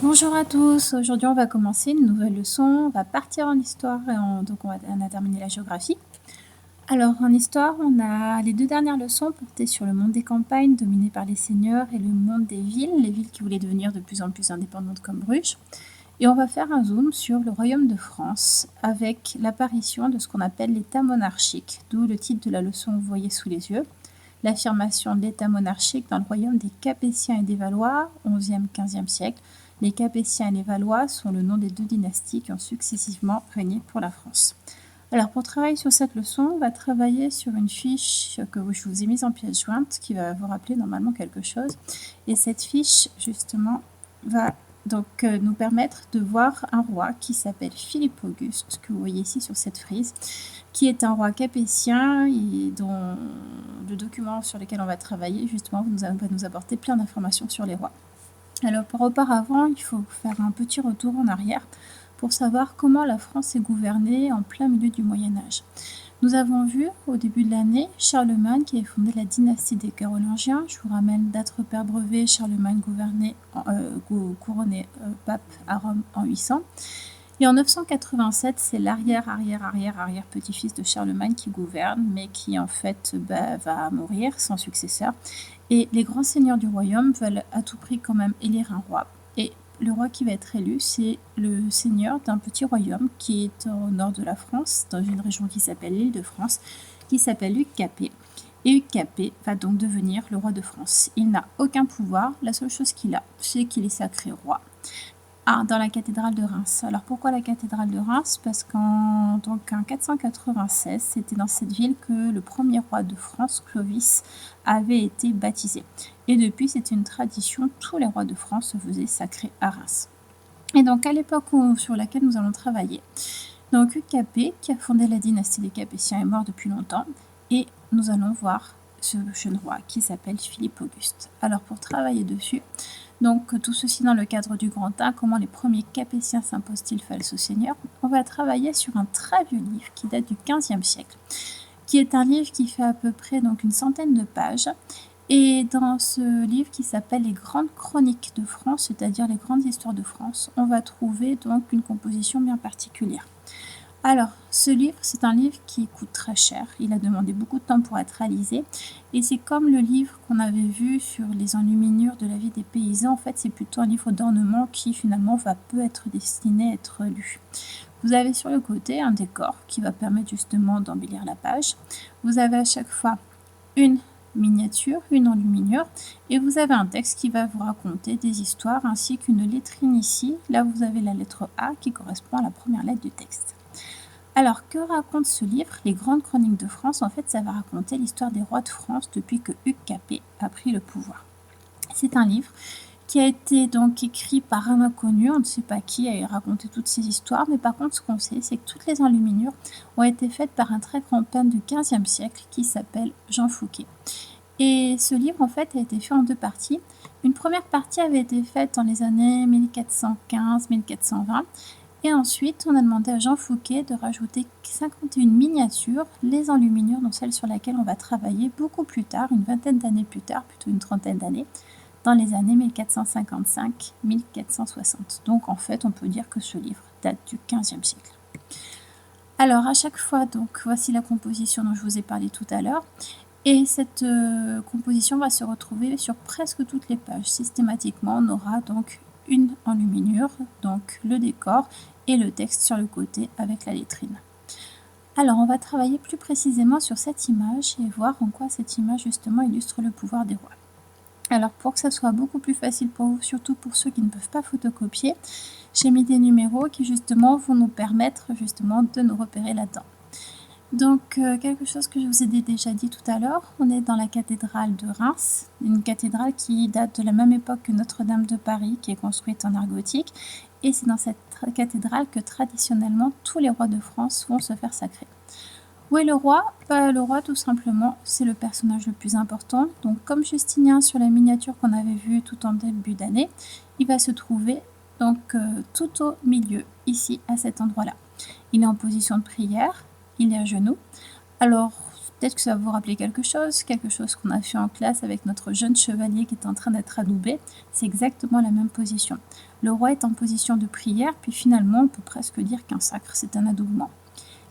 Bonjour à tous, aujourd'hui on va commencer une nouvelle leçon, on va partir en histoire et on a terminé la géographie. Alors en histoire, on a les 2 dernières leçons portées sur le monde des campagnes dominé par les seigneurs et le monde des villes, les villes qui voulaient devenir de plus en plus indépendantes comme Bruges. Et on va faire un zoom sur le royaume de France avec l'apparition de ce qu'on appelle l'état monarchique, d'où le titre de la leçon que vous voyez sous les yeux. L'affirmation de l'état monarchique dans le royaume des Capétiens et des Valois, 11e-15e siècle. Les Capétiens et les Valois sont le nom des 2 dynasties qui ont successivement régné pour la France. Alors pour travailler sur cette leçon, on va travailler sur une fiche que je vous ai mise en pièce jointe qui va vous rappeler normalement quelque chose. Et cette fiche justement va donc nous permettre de voir un roi qui s'appelle Philippe Auguste, que vous voyez ici sur cette frise, qui est un roi capétien et dont le document sur lequel on va travailler justement va nous apporter plein d'informations sur les rois. Alors auparavant, il faut faire un petit retour en arrière pour savoir comment la France est gouvernée en plein milieu du Moyen-Âge. Nous avons vu au début de l'année Charlemagne qui avait fondé la dynastie des Carolingiens. Je vous ramène date repère brevet, Charlemagne couronné pape à Rome en 800. Et en 987, c'est l'arrière petit-fils de Charlemagne qui gouverne, mais qui en fait va mourir sans successeur. Et les grands seigneurs du royaume veulent à tout prix quand même élire un roi. Et le roi qui va être élu, c'est le seigneur d'un petit royaume qui est au nord de la France, dans une région qui s'appelle l'Île-de-France, qui s'appelle Hugues Capet. Et Hugues Capet va donc devenir le roi de France. Il n'a aucun pouvoir, la seule chose qu'il a, c'est qu'il est sacré roi. Dans la cathédrale de Reims. Alors pourquoi la cathédrale de Reims? Parce qu'en 496, c'était dans cette ville que le premier roi de France, Clovis, avait été baptisé. Et depuis, c'était une tradition, tous les rois de France se faisaient sacrer à Reims. Et donc à l'époque sur laquelle nous allons travailler, donc Hugues Capet, qui a fondé la dynastie des Capétiens, est mort depuis longtemps, et nous allons voir ce jeune roi qui s'appelle Philippe Auguste. Alors pour travailler dessus, donc tout ceci dans le cadre du Grand 1, comment les premiers Capétiens s'imposent-ils face au Seigneur, on va travailler sur un très vieux livre qui date du XVe siècle, qui est un livre qui fait à peu près donc une centaine de pages. Et dans ce livre qui s'appelle Les Grandes Chroniques de France, c'est-à-dire les grandes histoires de France, on va trouver donc une composition bien particulière. Alors, ce livre, c'est un livre qui coûte très cher. Il a demandé beaucoup de temps pour être réalisé. Et c'est comme le livre qu'on avait vu sur les enluminures de la vie des paysans. En fait, c'est plutôt un livre d'ornement qui, finalement, peut être destiné à être lu. Vous avez sur le côté un décor qui va permettre justement d'embellir la page. Vous avez à chaque fois une miniature, une enluminure, et vous avez un texte qui va vous raconter des histoires ainsi qu'une lettrine ici. Là, vous avez la lettre A qui correspond à la première lettre du texte. Alors, que raconte ce livre, Les Grandes Chroniques de France? En fait, ça va raconter l'histoire des rois de France depuis que Hugues Capet a pris le pouvoir. C'est un livre qui a été donc écrit par un inconnu, on ne sait pas qui a raconté toutes ces histoires, mais par contre, ce qu'on sait, c'est que toutes les enluminures ont été faites par un très grand peintre du XVe siècle qui s'appelle Jean Fouquet. Et ce livre, en fait, a été fait en 2 parties. Une première partie avait été faite dans les années 1415-1420, et ensuite, on a demandé à Jean Fouquet de rajouter 51 miniatures, les enluminures, dont celle sur laquelle on va travailler beaucoup plus tard, une vingtaine d'années plus tard, plutôt une trentaine d'années, dans les années 1455-1460. Donc en fait, on peut dire que ce livre date du XVe siècle. Alors à chaque fois, donc voici la composition dont je vous ai parlé tout à l'heure. Et cette composition va se retrouver sur presque toutes les pages. Systématiquement, on aura donc une enluminure, donc le décor, et le texte sur le côté avec la lettrine. Alors, on va travailler plus précisément sur cette image et voir en quoi cette image justement illustre le pouvoir des rois. Alors, pour que ça soit beaucoup plus facile pour vous, surtout pour ceux qui ne peuvent pas photocopier, j'ai mis des numéros qui justement vont nous permettre justement de nous repérer là-dedans. Donc, quelque chose que je vous ai déjà dit tout à l'heure, on est dans la cathédrale de Reims, une cathédrale qui date de la même époque que Notre-Dame de Paris, qui est construite en art gothique, et c'est dans cette cathédrale que traditionnellement tous les rois de France vont se faire sacrer. Où est le roi? Le roi, tout simplement, c'est le personnage le plus important. Donc, comme Justinien sur la miniature qu'on avait vue tout en début d'année, il va se trouver donc tout au milieu, ici, à cet endroit-là. Il est en position de prière. Il est à genoux. Alors, Peut-être que ça va vous rappeler quelque chose qu'on a fait en classe avec notre jeune chevalier qui est en train d'être adoubé. C'est exactement la même position. Le roi est en position de prière, puis finalement, on peut presque dire qu'un sacre, c'est un adoubement.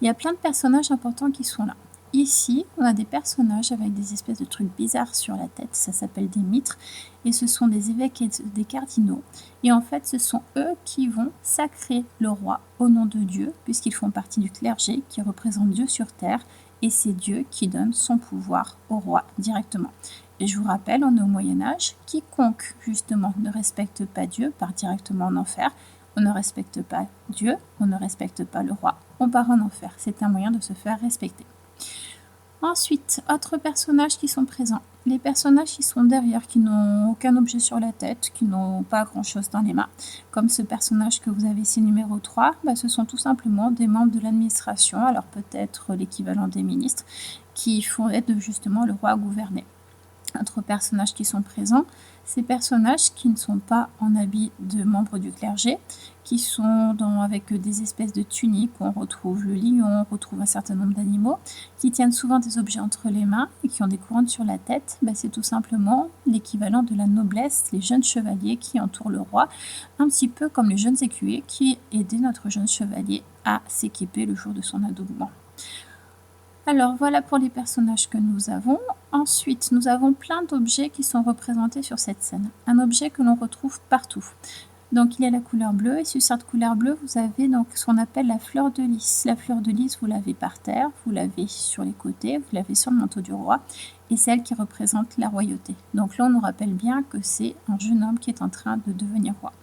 Il y a plein de personnages importants qui sont là. Ici, on a des personnages avec des espèces de trucs bizarres sur la tête, ça s'appelle des mitres, et ce sont des évêques et des cardinaux. Et en fait, ce sont eux qui vont sacrer le roi au nom de Dieu, puisqu'ils font partie du clergé qui représente Dieu sur terre, et c'est Dieu qui donne son pouvoir au roi directement. Et je vous rappelle, on est au Moyen-Âge, quiconque justement ne respecte pas Dieu part directement en enfer. On ne respecte pas Dieu, on ne respecte pas le roi, on part en enfer. C'est un moyen de se faire respecter. Ensuite, autres personnages qui sont présents. Les personnages qui sont derrière, qui n'ont aucun objet sur la tête, qui n'ont pas grand-chose dans les mains, comme ce personnage que vous avez ici, numéro 3, ce sont tout simplement des membres de l'administration, alors peut-être l'équivalent des ministres, qui font aide justement le roi à gouverner. Autres personnages qui sont présents, ces personnages qui ne sont pas en habit de membres du clergé, qui sont avec des espèces de tuniques où on retrouve le lion, on retrouve un certain nombre d'animaux, qui tiennent souvent des objets entre les mains et qui ont des couronnes sur la tête, c'est tout simplement l'équivalent de la noblesse, les jeunes chevaliers qui entourent le roi, un petit peu comme les jeunes écuyers qui aidaient notre jeune chevalier à s'équiper le jour de son adoubement. Alors voilà pour les personnages que nous avons. Ensuite, nous avons plein d'objets qui sont représentés sur cette scène. Un objet que l'on retrouve partout. Donc il y a la couleur bleue, et sur cette couleur bleue, vous avez donc ce qu'on appelle la fleur de lys. La fleur de lys, vous l'avez par terre, vous l'avez sur les côtés, vous l'avez sur le manteau du roi, et c'est elle qui représente la royauté. Donc là, on nous rappelle bien que c'est un jeune homme qui est en train de devenir roi.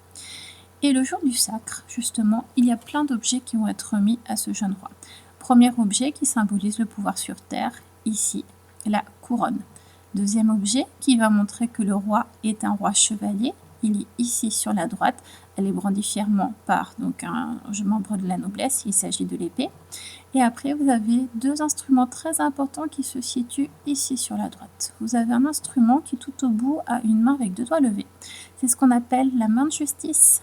Et le jour du sacre, justement, il y a plein d'objets qui vont être remis à ce jeune roi. Premier objet qui symbolise le pouvoir sur terre, ici, la couronne. Deuxième objet qui va montrer que le roi est un roi chevalier, il est ici sur la droite, elle est brandie fièrement par donc, un membre de la noblesse, il s'agit de l'épée. Et après, vous avez deux instruments très importants qui se situent ici sur la droite. Vous avez un instrument qui tout au bout a une main avec deux doigts levés. C'est ce qu'on appelle la main de justice.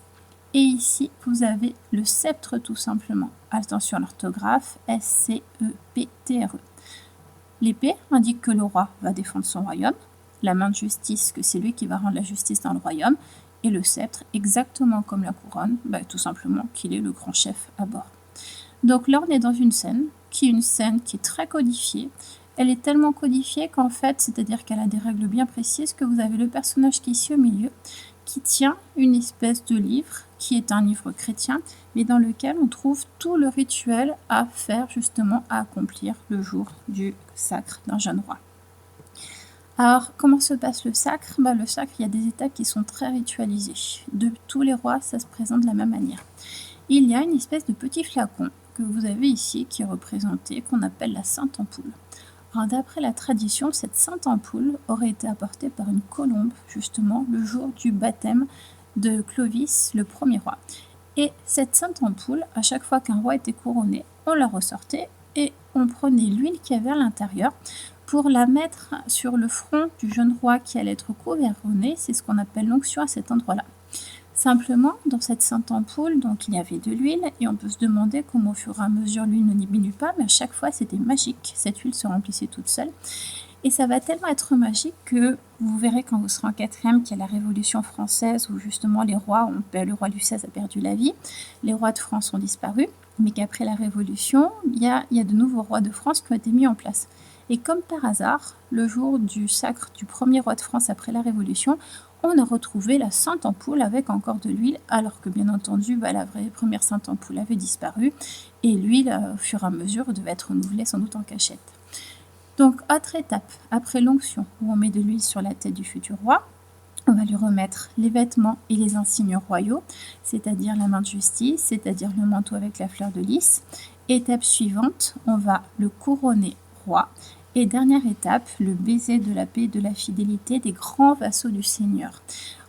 Et ici, vous avez le sceptre tout simplement. Attention à l'orthographe, S-C-E-P-T-R-E. L'épée indique que le roi va défendre son royaume. La main de justice, que c'est lui qui va rendre la justice dans le royaume. Et le sceptre, exactement comme la couronne, tout simplement qu'il est le grand chef à bord. Donc là, on est dans une scène qui est très codifiée. Elle est tellement codifiée qu'en fait, c'est-à-dire qu'elle a des règles bien précises, que vous avez le personnage qui est ici au milieu, qui tient une espèce de livre, qui est un livre chrétien, mais dans lequel on trouve tout le rituel à faire justement, à accomplir le jour du sacre d'un jeune roi. Alors, comment se passe le sacre ? Le sacre, il y a des étapes qui sont très ritualisées. De tous les rois, ça se présente de la même manière. Il y a une espèce de petit flacon que vous avez ici, qui est représenté, qu'on appelle la Sainte Ampoule. Alors, d'après la tradition, cette Sainte Ampoule aurait été apportée par une colombe, justement, le jour du baptême de Clovis, le premier roi. Et cette Sainte Ampoule, à chaque fois qu'un roi était couronné, on la ressortait et on prenait l'huile qu'il y avait à l'intérieur pour la mettre sur le front du jeune roi qui allait être couronné. C'est ce qu'on appelle l'onction à cet endroit-là. Simplement, dans cette Sainte Ampoule, donc, il y avait de l'huile, et on peut se demander comment au fur et à mesure l'huile ne diminue pas, mais à chaque fois c'était magique, cette huile se remplissait toute seule. Et ça va tellement être magique que vous verrez quand vous serez en 4e qu'il y a la Révolution française où justement le roi Louis XVI a perdu la vie, les rois de France ont disparu, mais qu'après la Révolution, il y a de nouveaux rois de France qui ont été mis en place. Et comme par hasard, le jour du sacre du premier roi de France après la Révolution, on a retrouvé la Sainte Ampoule avec encore de l'huile, alors que bien entendu, la vraie première Sainte Ampoule avait disparu, et l'huile, au fur et à mesure, devait être renouvelée sans doute en cachette. Donc, autre étape, après l'onction, où on met de l'huile sur la tête du futur roi, on va lui remettre les vêtements et les insignes royaux, c'est-à-dire la main de justice, c'est-à-dire le manteau avec la fleur de lys. Étape suivante, on va le couronner roi. Et dernière étape, le baiser de la paix et de la fidélité des grands vassaux du Seigneur.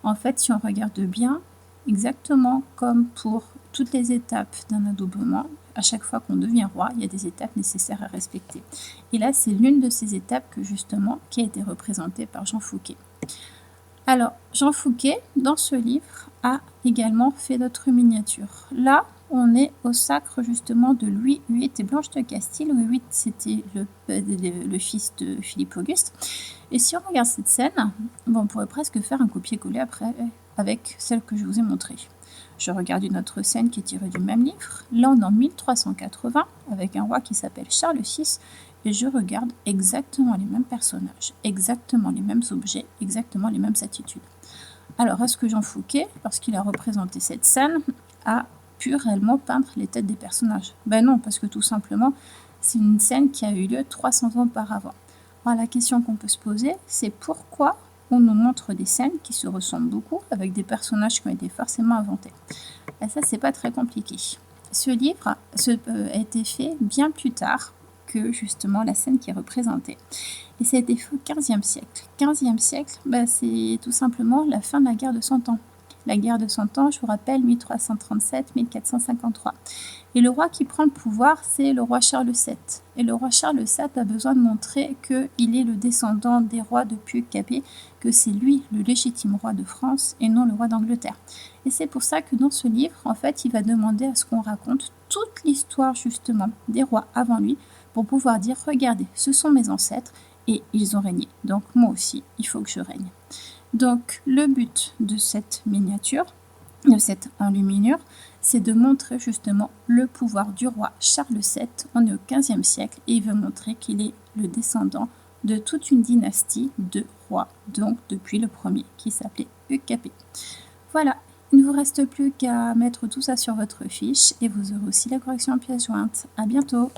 En fait, si on regarde bien, exactement comme pour toutes les étapes d'un adoubement, à chaque fois qu'on devient roi, il y a des étapes nécessaires à respecter. Et là, c'est l'une de ces étapes qui a été représentée par Jean Fouquet. Alors, Jean Fouquet, dans ce livre, a également fait d'autres miniatures. Là, on est au sacre justement de Louis VIII et Blanche de Castille. Louis VIII, c'était le fils de Philippe Auguste. Et si on regarde cette scène, bon, on pourrait presque faire un copier-coller après avec celle que je vous ai montrée. Je regarde une autre scène qui est tirée du même livre. Là, on est en 1380 avec un roi qui s'appelle Charles VI. Et je regarde exactement les mêmes personnages, exactement les mêmes objets, exactement les mêmes attitudes. Alors, est-ce que Jean Fouquet, lorsqu'il a représenté cette scène, a pu réellement peindre les têtes des personnages? Ben non, parce que tout simplement, c'est une scène qui a eu lieu 300 ans auparavant. Alors, la question qu'on peut se poser, c'est pourquoi on nous montre des scènes qui se ressemblent beaucoup avec des personnages qui ont été forcément inventés. Et ça, c'est pas très compliqué. Ce livre a été fait bien plus tard que justement la scène qui est représentée. Et ça a été fait au XVe siècle. 15e siècle, c'est tout simplement la fin de la guerre de 100 ans. La guerre de 100 ans, je vous rappelle, 1337-1453. Et le roi qui prend le pouvoir, c'est le roi Charles VII. Et le roi Charles VII a besoin de montrer qu'il est le descendant des rois de Pieux-Capet, que c'est lui le légitime roi de France et non le roi d'Angleterre. Et c'est pour ça que dans ce livre, en fait, il va demander à ce qu'on raconte toute l'histoire justement des rois avant lui pour pouvoir dire, regardez, ce sont mes ancêtres et ils ont régné. Donc moi aussi, il faut que je règne. Donc le but de cette miniature, de cette enluminure, c'est de montrer justement le pouvoir du roi Charles VII. On est au XVe siècle et il veut montrer qu'il est le descendant de toute une dynastie de rois, donc depuis le premier qui s'appelait Pieux-Capet. Voilà, il ne vous reste plus qu'à mettre tout ça sur votre fiche et vous aurez aussi la correction en pièces jointes. À bientôt!